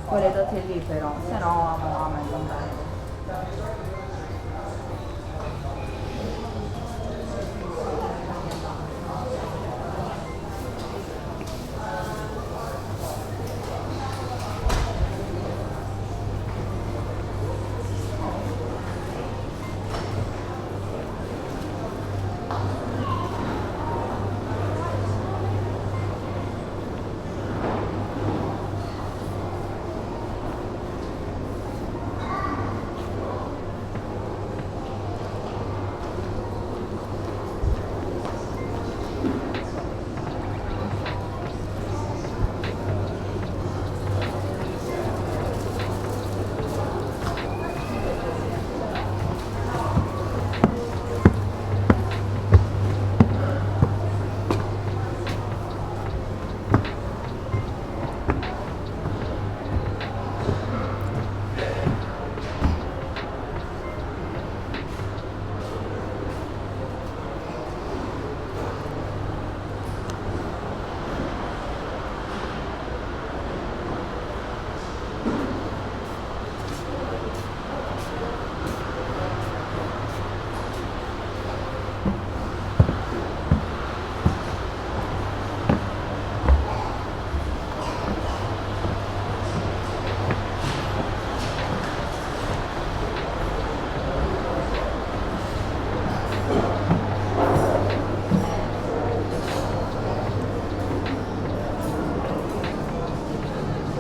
Voleto te lì però, se no Mohamed non bene.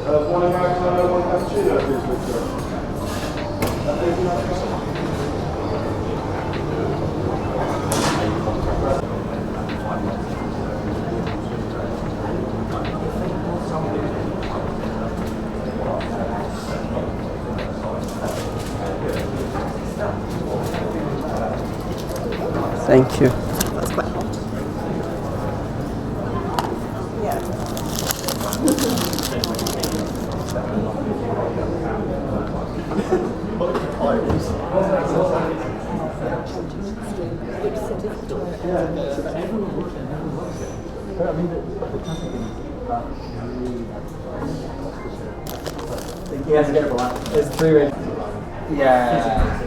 One Americano, one cappuccino, please, Victor. Thank you. That's quite hot. Yeah. He has to get it for one. It's 3 ways. Yeah.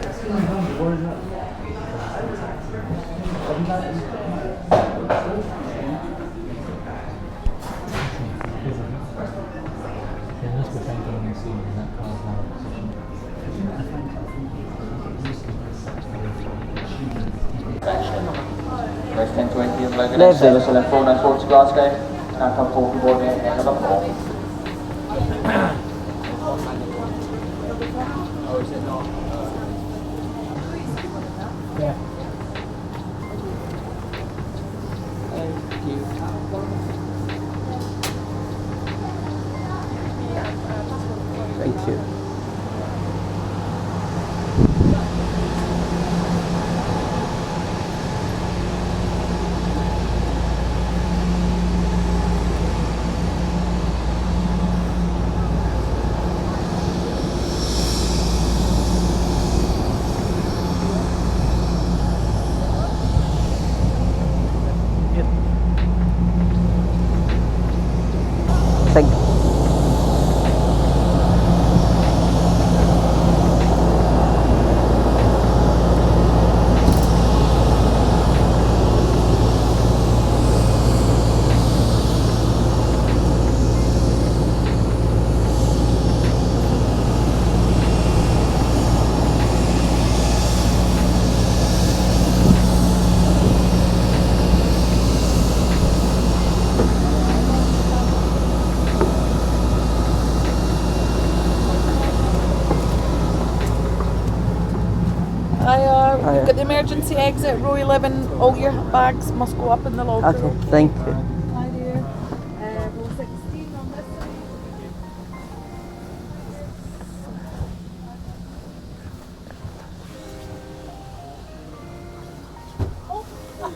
Race 1020 of Logan Sailor Select 494 to Glasgow. Now come forward and board in number 4. Oh, is it not? Yeah. Thank you. Thank you. Thank you. You've got the emergency exit, row 11. All your bags must go up in the locker. Okay, thank you. Hi there. Row 16 on this side. So,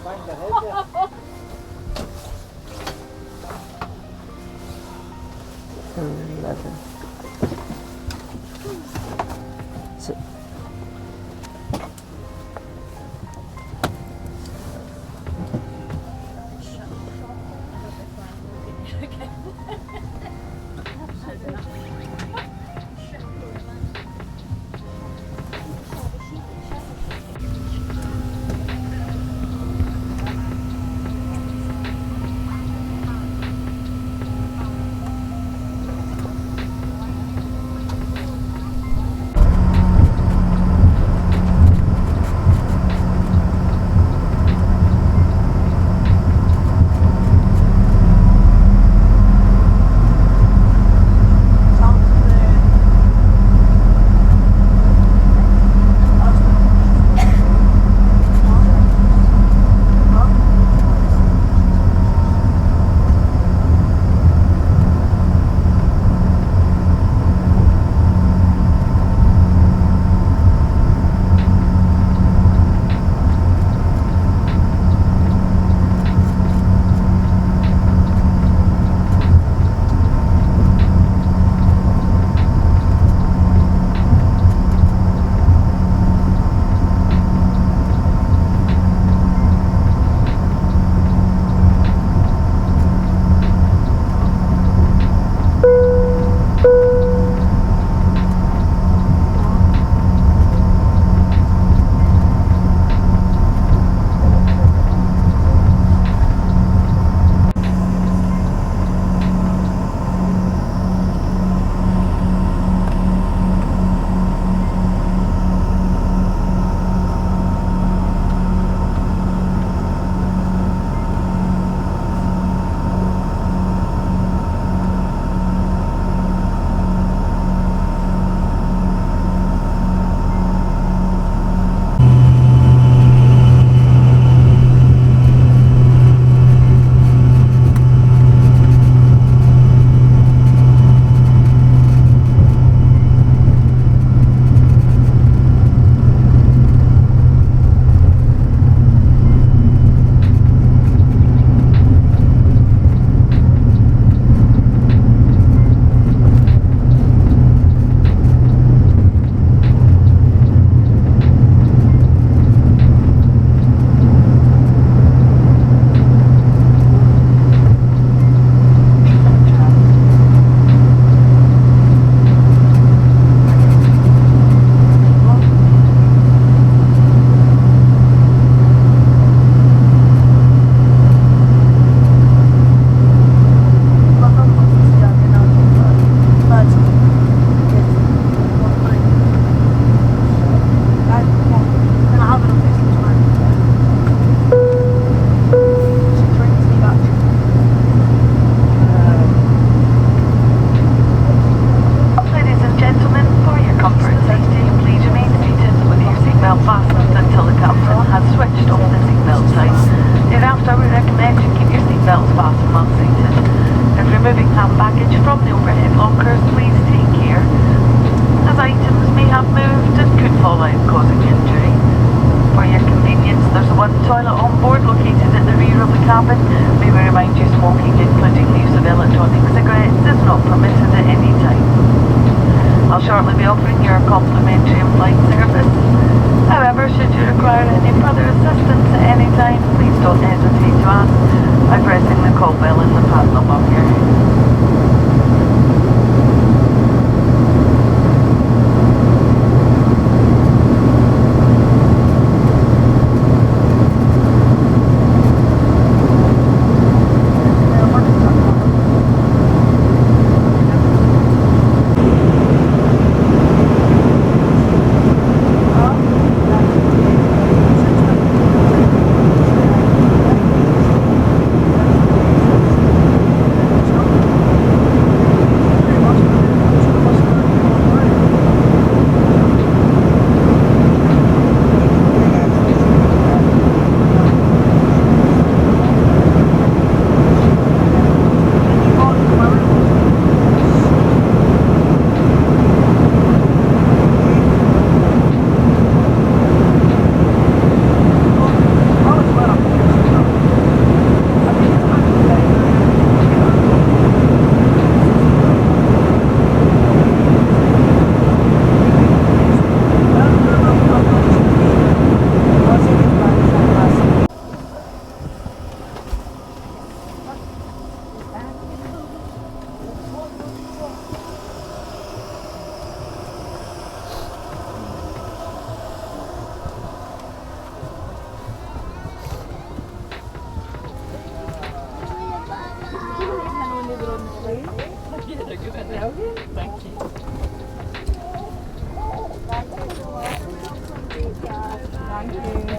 Thank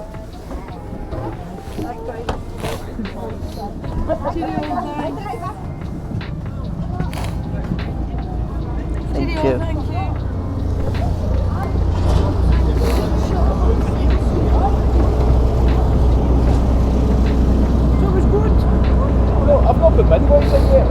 you. Thank you. So it was good. No, I've not been many ways like that.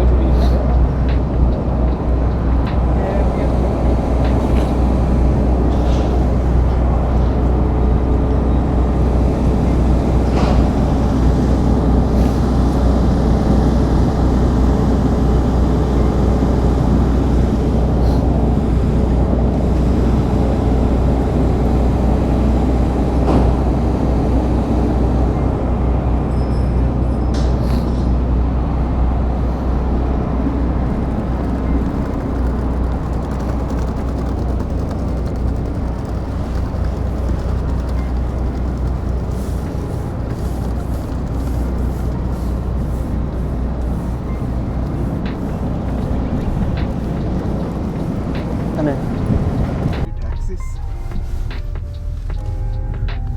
Taxis.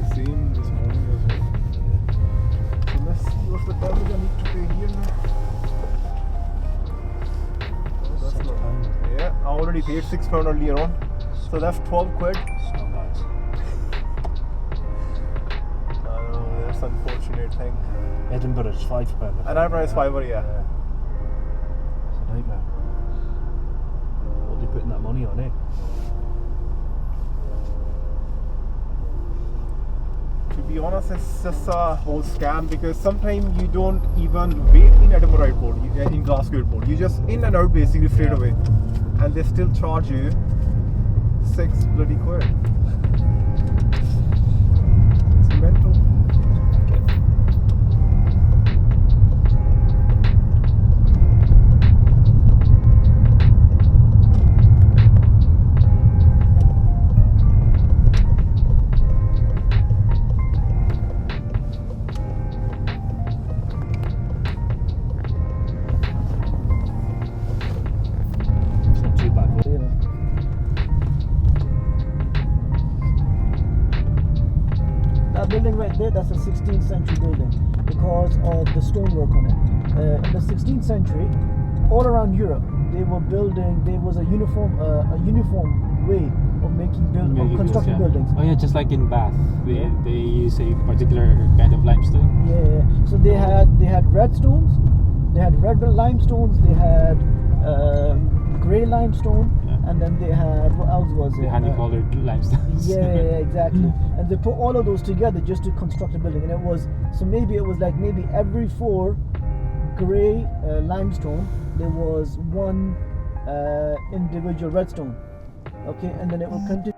The same this morning as well. So let's see what's the damage I need to pay here now. Oh, that's not, yeah, I already paid £6 earlier on. So that's 12 quid. I know, that's unfortunate thing. Edinburgh is £5. And I price fiver, yeah. It's a nightmare. What are they putting that money on, eh? To be honest, it's just a whole scam because sometimes you don't even wait in Edinburgh Airport, in Glasgow Airport. You just in and out basically straight away, and they still charge you 6 bloody quid. It's mental. It's not too bad. That building right there, that's a 16th century building because of the stonework on it. In the 16th century, all around Europe, they were building. There was a uniform way of constructing buildings. Oh yeah, just like in Bath, they use a particular kind of limestone. Yeah. So they had red stones, they had red limestones, they had grey limestone, and then they had, what else was it? The honey-colored limestones. Yeah, exactly. And they put all of those together just to construct a building, and it was maybe every 4 grey limestone there was 1 individual redstone. Okay, and then it will continue.